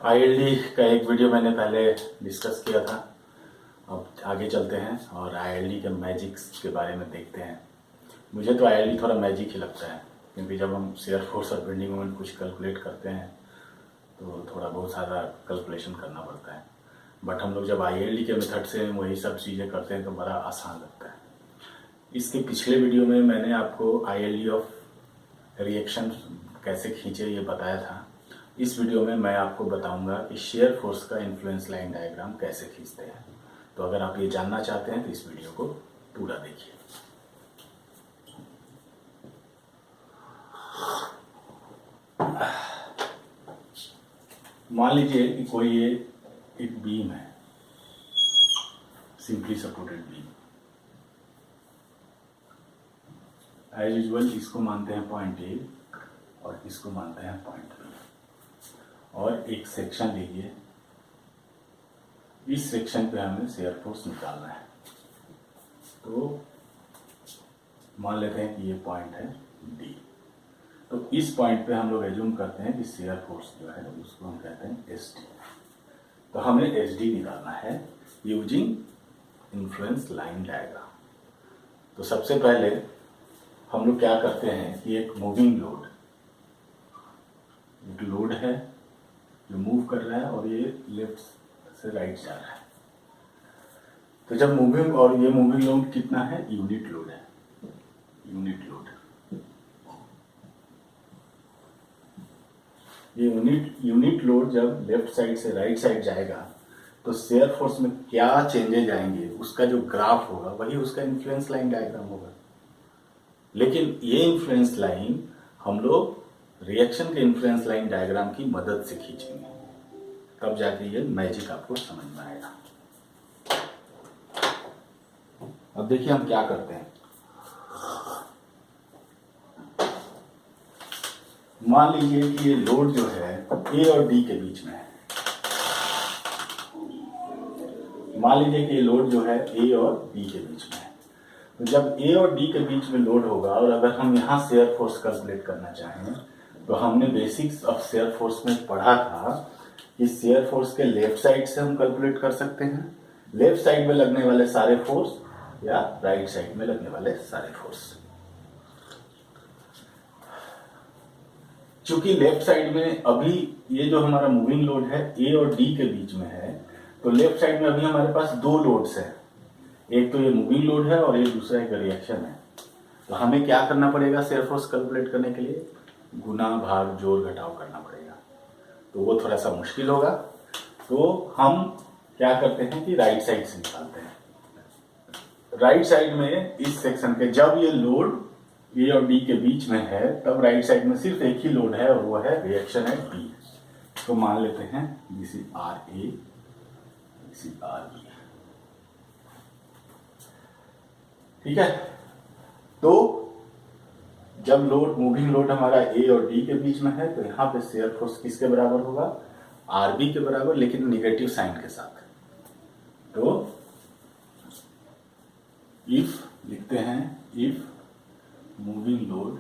ILD का एक video मैंने पहले डिस्कस किया था। अब आगे चलते हैं और आईएलडी के मैजिक्स के बारे में देखते हैं। मुझे तो आईएलडी थोड़ा मैजिक ही लगता है, क्योंकि जब हम शेयर फोर्स और बेंडिंग मोमेंट कुछ कैलकुलेट करते हैं तो थोड़ा बहुत ज़्यादा कैलकुलेशन करना पड़ता है। बट हम लोग जब आईएलडी के मेथड से वही सब चीज़ें करते हैं तो बड़ा आसान लगता है। इसके पिछले वीडियो में मैंने आपको आईएलडी ऑफ रिएक्शन कैसे खींचे ये बताया था। इस वीडियो में मैं आपको बताऊंगा कि शेयर फोर्स का इन्फ्लुएंस लाइन डायग्राम कैसे खींचते हैं। तो अगर आप ये जानना चाहते हैं तो इस वीडियो को पूरा देखिए। मान लीजिए कि कोई ये एक बीम है, simply supported beam. As usual इसको मानते हैं पॉइंट ए और इसको मानते हैं पॉइंट बी, और एक सेक्शन लीजिए। इस सेक्शन पे हमें शेयर फोर्स निकालना है। तो मान लेते हैं कि ये पॉइंट है डी। तो इस पॉइंट पे हम लोग एज्यूम करते हैं कि शेयर फोर्स जो है उसको हम कहते हैं एस डी। तो हमें एस डी निकालना है यूजिंग इन्फ्लुएंस लाइन डायग्राम। तो सबसे पहले हम लोग क्या करते हैं कि एक मूविंग लोड, एक लोड है जो मूव कर रहा है और ये लेफ्ट से राइट जा रहा है। तो जब मूविंग, और ये मूविंग लोड कितना है, यूनिट लोड है, यूनिट लोड। ये यूनिट लोड जब लेफ्ट साइड से राइट साइड जाएगा तो शेयर फोर्स में क्या चेंजेज आएंगे उसका जो ग्राफ होगा वही उसका इन्फ्लुएंस लाइन डायग्राम होगा। लेकिन ये इन्फ्लुएंस लाइन हम लोग रिएक्शन के इन्फ्लुएंस लाइन डायग्राम की मदद से खींचेंगे, तब जाके ये मैजिक आपको समझ में आएगा। अब देखिए हम क्या करते हैं। मान लीजिए कि ये लोड जो है ए और डी के बीच में है। मान लीजिए कि ये लोड जो है ए और बी के बीच में है। तो जब ए और डी के बीच में लोड होगा और अगर हम यहाँ शेयर फोर्स कैलकुलेट करना चाहें तो हमने बेसिक्स ऑफ शेयर फोर्स में पढ़ा था कि शेयर फोर्स के लेफ्ट साइड से हम कैलकुलेट कर सकते हैं, लेफ्ट साइड में लगने वाले सारे फोर्स या राइट साइड में लगने वाले सारे फोर्स। चूंकि लेफ्ट साइड में अभी ये जो हमारा मूविंग लोड है ए और डी के बीच में है, तो लेफ्ट साइड में अभी हमारे पास दो लोड्स हैं, एक तो ये मूविंग लोड है और एक दूसरा एक रिएक्शन है। तो हमें क्या करना पड़ेगा शेयर फोर्स कैलकुलेट करने के लिए, गुना भाग जोड़ घटाव करना पड़ेगा। तो वो थोड़ा सा मुश्किल होगा। तो हम क्या करते हैं कि राइट साइड से निकालते हैं। राइट साइड में इस सेक्शन के जब ये लोड ए और डी के बीच में है तब राइट साइड में सिर्फ एक ही लोड है और वो है रिएक्शन है बी। तो मान लेते हैं this is R A, this is R B. ठीक है। तो जब लोड, मूविंग लोड हमारा ए और डी के बीच में है तो यहां पे शेयर फोर्स किसके बराबर होगा, आर बी के बराबर, लेकिन निगेटिव साइन के साथ। तो इफ लिखते हैं, if moving load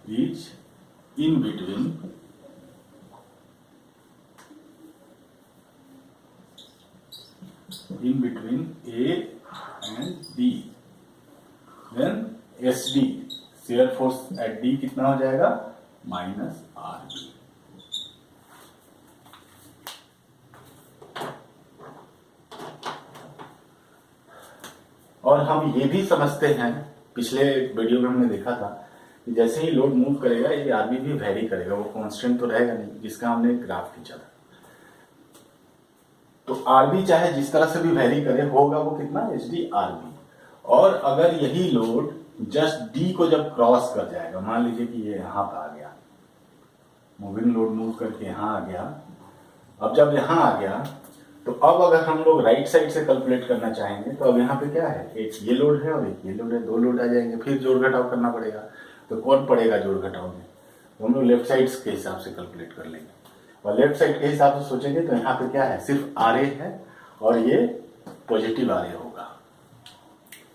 is in between A and D, then SD share force at D कितना हो जाएगा, माइनस आर बी। और हम ये भी समझते हैं, पिछले वीडियो में हमने देखा था कि जैसे ही लोड मूव करेगा ये आरबी भी वेरी करेगा, वो कांस्टेंट तो रहेगा नहीं, जिसका हमने ग्राफ खींचा था। तो आरबी चाहे जिस तरह से भी वेरी करे होगा वो कितना, एच डी आरबी। और अगर यही लोड जस्ट डी को जब क्रॉस कर जाएगा, मान लीजिए कि ये यहां पर आ गया, मूविंग लोड मूव करके यहां आ गया, अब जब यहां आ गया तो अब अगर हम लोग राइट साइड से कैलकुलेट करना चाहेंगे तो अब यहाँ पे क्या है, एक ये लोड है और एक ये लोड है, दो लोड आ जाएंगे, फिर जोड़ घटाव करना पड़ेगा। तो कौन पड़ेगा जोड़ घटाव में, तो हम लोग लेफ्ट साइड के हिसाब से कैलकुलेट कर लेंगे। और लेफ्ट साइड के हिसाब से सोचेंगे तो यहाँ पे क्या है, सिर्फ आर ए है और ये पॉजिटिव आर ए होगा।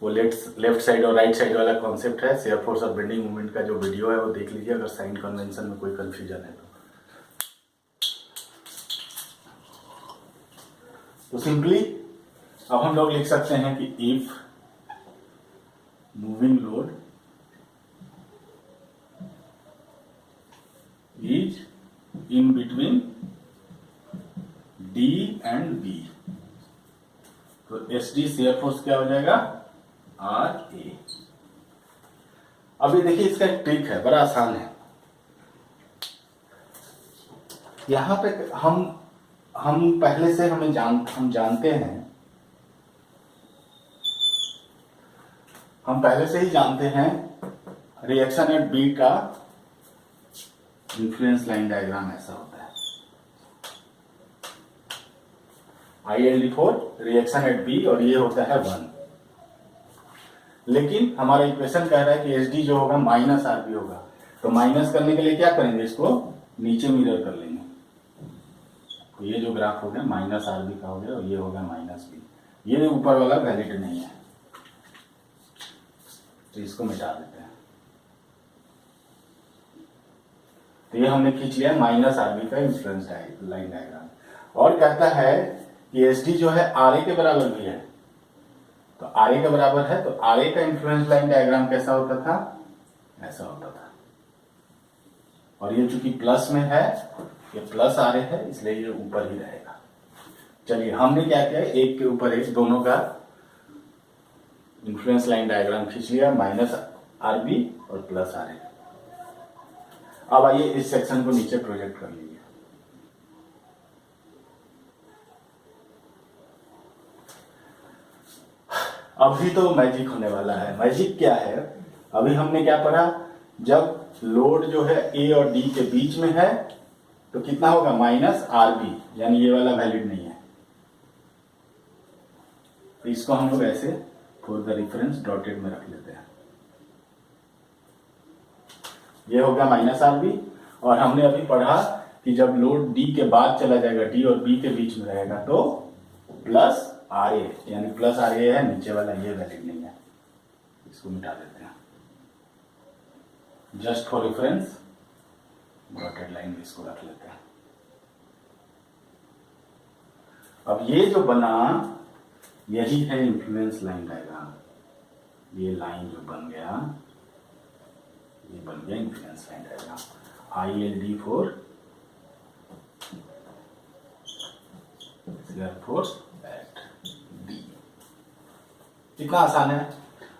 वो लेफ्ट साइड और राइट साइड वाला कॉन्सेप्ट है। शेयर फोर्स और बेंडिंग मोमेंट का जो वीडियो है वो देख लीजिए अगर साइन कन्वेंशन में कोई कंफ्यूजन है तो सिंपली अब हम लोग लिख सकते हैं कि if moving load is in between D and B, तो एस डी शेयर फोर्स क्या हो जाएगा, आर ए। अभी देखिए इसका एक ट्रिक है, बड़ा आसान है। यहां पे हम पहले से हम जानते हैं, हम पहले से ही जानते हैं रिएक्शन एट बी का इन्फ्लुएंस लाइन डायग्राम ऐसा होता है। ILD4 रिएक्शन एट बी और ये होता है 1। लेकिन हमारा इक्वेशन कह रहा है कि SD जो होगा माइनस RB होगा, तो माइनस करने के लिए क्या करेंगे, इसको नीचे मिरर कर लेंगे। तो ये जो ग्राफ हो गया माइनस RB का हो गया और ये होगा माइनस B, ये ऊपर वाला वैलिड नहीं है तो इसको मिटा देते हैं। तो ये हमने खींच लिया माइनस RB का इन्फ्लुएंस लाइन डायग्राम। और कहता है कि SD जो है RA के बराबर भी है, तो RA के बराबर है तो RA का इन्फ्लुएंस लाइन डायग्राम कैसा होता था, ऐसा होता था। और ये चूंकि प्लस में है, ये प्लस RA है इसलिए ये ऊपर ही रहेगा। चलिए हमने क्या किया, एक के ऊपर एक दोनों का इन्फ्लुएंस लाइन डायग्राम खींच लिया, माइनस RB और प्लस RA। अब आइए इस सेक्शन को नीचे प्रोजेक्ट कर लीजिए। अभी तो मैजिक होने वाला है। मैजिक क्या है, अभी हमने क्या पढ़ा, जब लोड जो है ए और डी के बीच में है तो कितना होगा, माइनस RB, यानी ये वाला वैलिड नहीं है। तो इसको हम लोग ऐसे फॉर द रेफरेंस डॉटेड में रख लेते हैं। ये हो गया माइनस RB। और हमने अभी पढ़ा कि जब लोड डी के बाद चला जाएगा, डी और बी के बीच में रहेगा, तो प्लस RA, यानी प्लस RA है, नीचे वाला ये वैलिड नहीं है, इसको मिटा देते हैं। Just for reference dotted line इसको रख लेते हैं। अब ये जो बना यही है इन्फ्लुएंस लाइन डायग्राम। ये लाइन जो बन गया ये बन गया influence line diagram. ILD4 share force at D। कितना आसान है।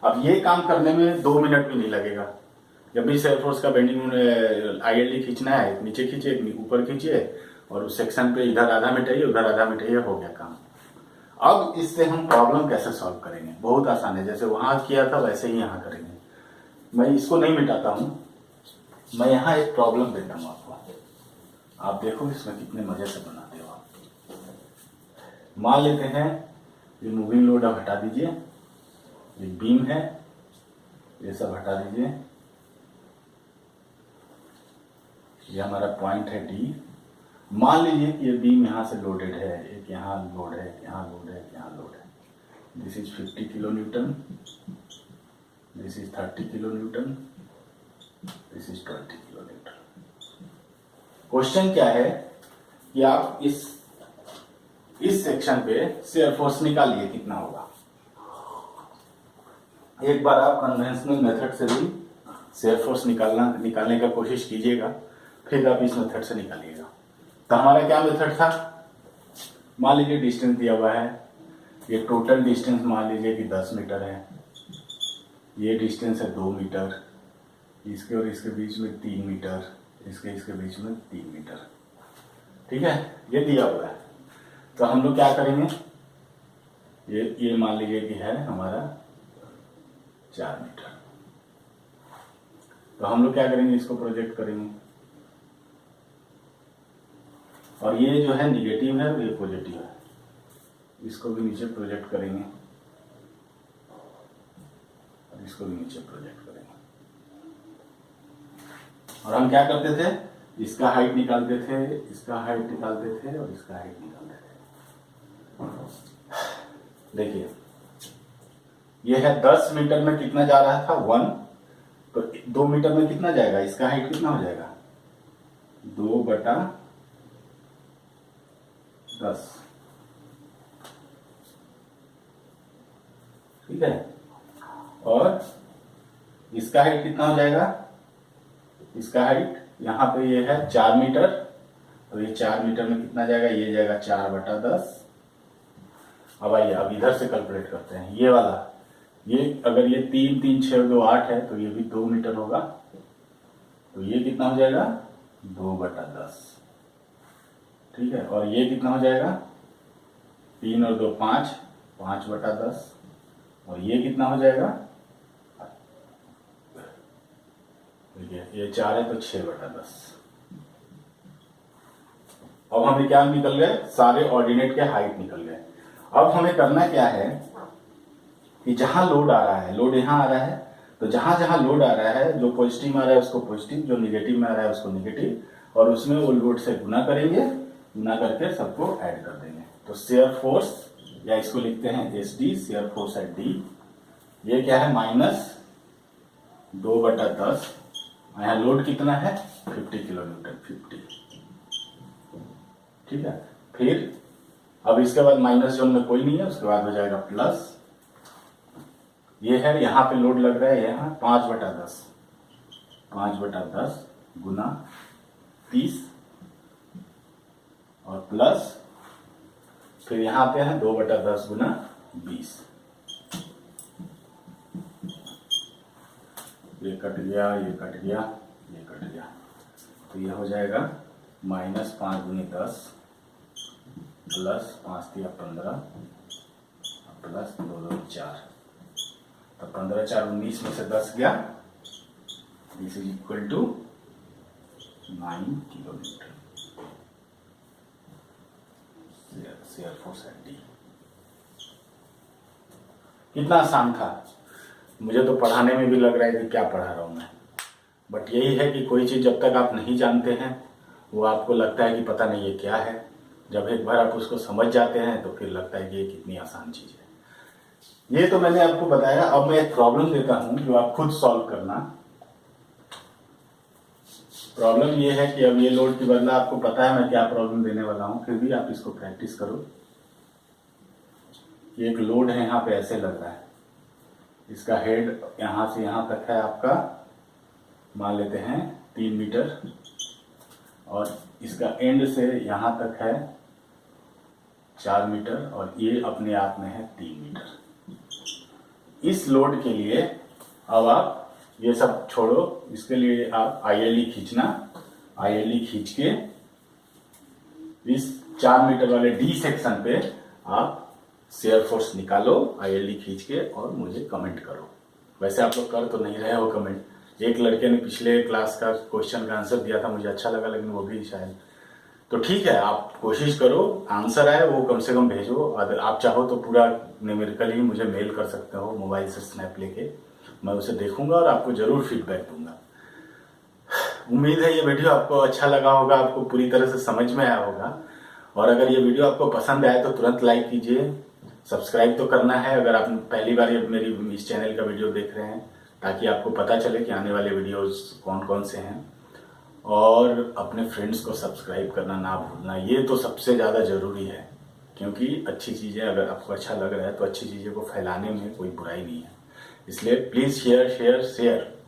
अब ये काम करने में 2 मिनट भी नहीं लगेगा। जब भी शेयर फोर्स का बेंडिंग ILD खींचना है, नीचे खींचिए, ऊपर खींचिए और उस सेक्शन पे इधर आधा मिटाइए, उधर आधा मिटाइए, हो गया काम। अब इससे हम प्रॉब्लम कैसे सॉल्व करेंगे, बहुत आसान है। जैसे वहां किया था वैसे ही यहाँ करेंगे। मैं इसको नहीं मिटाता हूं, मैं यहाँ एक प्रॉब्लम देता हूं आपको। आप देखो इसमें कितने मजे से बनाते हो आप। मान लेते हैं ये मूविंग लोड अब हटा दीजिए, ये बीम है, ये सब हटा दीजिए। ये हमारा पॉइंट है D। मान लीजिए कि ये बीम यहाँ से लोडेड है, एक यहाँ लोड है, यहाँ लोड है, यहाँ लोड है। This is 50 kilo Newton, this is 30 kilo Newton, this is 20 kilo Newton. Question क्या है कि आप इस सेक्शन पे शेयर फोर्स निकालिए कितना होगा। एक बार आप कन्वेंशनल मेथड से भी शेयर फोर्स निकालने का कोशिश कीजिएगा, फिर आप इस मेथड से निकालिएगा। तो हमारा क्या मेथड था, मान लीजिए डिस्टेंस दिया हुआ है, ये टोटल डिस्टेंस मान लीजिए कि 10 मीटर है, ये डिस्टेंस है 2 मीटर, इसके और इसके बीच में 3 मीटर, इसके बीच में 3 मीटर, ठीक है, ये दिया हुआ है। तो हम लोग क्या करेंगे, ये मान लीजिए कि है हमारा 4 मीटर। तो हम लोग क्या करेंगे, इसको प्रोजेक्ट करेंगे, और ये जो है निगेटिव है और ये पॉजिटिव है, इसको भी नीचे प्रोजेक्ट करेंगे और इसको भी नीचे प्रोजेक्ट करेंगे। और हम क्या करते थे, इसका हाइट निकालते थे, इसका हाइट निकालते थे और इसका हाइट निकालते थे। देखिए ये है 10 मीटर में कितना जा रहा था 1, तो 2 मीटर में कितना जाएगा, इसका हाइट कितना हो जाएगा 2/10, ठीक है। और इसका हाइट कितना हो जाएगा, इसका हाइट यहाँ पे ये है 4 मीटर, तो ये 4 मीटर में कितना जाएगा, ये जाएगा 4/10। अब आइए अब इधर से कैलकुलेट करते हैं, ये वाला, ये अगर ये 3 3 6 2 8 है तो ये भी 2 मीटर होगा, तो ये कितना हो जाएगा 2/10, ठीक है। और ये कितना हो जाएगा 3 और 2 5, 5/10, और ये कितना हो जाएगा, देखिए ये 4 है तो 6/10। अब हमें क्या निकल गए, सारे ऑर्डिनेट के हाइट निकल गए। अब हमें करना क्या है कि जहां लोड आ रहा है, लोड यहाँ आ रहा है, तो जहां जहां लोड आ रहा है, जो पॉजिटिव में आ रहा है उसको पॉजिटिव, जो निगेटिव में आ रहा है उसको निगेटिव, और उसमें वो लोड से गुना करेंगे, गुना करके सबको ऐड कर देंगे। तो शेयर फोर्स, या इसको लिखते हैं SD, share force at D, ये क्या है -2/10। यहाँ लोड कितना है 50 किलोमीटर, 50, ठीक है। फिर अब इसके बाद माइनस जोन में कोई नहीं है, उसके बाद हो जाएगा प्लस, ये है यहाँ पे लोड लग रहा है यहाँ 5/10, 5/10 गुना 30, और प्लस फिर यहाँ पे है 2/10 गुना 20, ये कट गया, ये कट गया, ये कट गया, तो ये हो जाएगा -5 गुनी 10 प्लस 5 3 15 प्लस 2 2 4, तो 15 4 19 में से 10 गया, this is equal to 9 kilometre. Shear force at D। कितना आसान था, मुझे तो पढ़ाने में भी लग रहा है कि क्या पढ़ा रहा हूं मैं, बट यही है कि कोई चीज जब तक आप नहीं जानते हैं वो आपको लगता है कि पता नहीं ये क्या है, जब एक बार आप उसको समझ जाते हैं तो फिर लगता है कि ये कितनी आसान चीज है। ये तो मैंने आपको बताया। अब मैं एक प्रॉब्लम देता हूं जो आप खुद सॉल्व करना। प्रॉब्लम ये है कि अब ये लोड की बदला आपको पता है मैं क्या प्रॉब्लम देने वाला हूं, फिर भी आप इसको प्रैक्टिस करो। ये एक लोड है, यहाँ पे ऐसे लग रहा है, इसका हेड यहां से यहां तक है आपका, मान लेते हैं 3 मीटर, और इसका एंड से यहां तक है 4 मीटर, और ये अपने आप में है 3 मीटर। इस लोड के लिए अब आप ये सब छोड़ो, इसके लिए आप ILE खींचना, ILE खींच के इस 4 मीटर वाले D सेक्शन पे आप शेयर फोर्स निकालो ILE खींच के, और मुझे कमेंट करो। वैसे आप लोग कर तो नहीं रहे हो कमेंट, एक लड़के ने पिछले क्लास का क्वेश्चन का आंसर दिया था, मुझे अच्छा लगा, लेकिन वो भी शायद, तो ठीक है आप कोशिश करो, आंसर आए वो कम से कम भेजो। अगर आप चाहो तो पूरा न्यूमेरिकली मुझे मेल कर सकते हो, मोबाइल से स्नैप लेके, मैं उसे देखूंगा और आपको जरूर फीडबैक दूंगा। उम्मीद है ये वीडियो आपको अच्छा लगा होगा, आपको पूरी तरह से समझ में आया होगा, और अगर ये वीडियो आपको पसंद आए तो तुरंत लाइक कीजिए, सब्सक्राइब तो करना है अगर आप पहली बार ये मेरी इस चैनल का वीडियो देख रहे हैं, ताकि आपको पता चले कि आने वाले वीडियोस कौन कौन से हैं, और अपने फ्रेंड्स को सब्सक्राइब करना ना भूलना, ये तो सबसे ज़्यादा ज़रूरी है, क्योंकि अच्छी चीज़ें अगर आपको अच्छा लग रहा है तो अच्छी चीज़ों को फैलाने में कोई बुराई नहीं है। इसलिए प्लीज़ शेयर शेयर शेयर।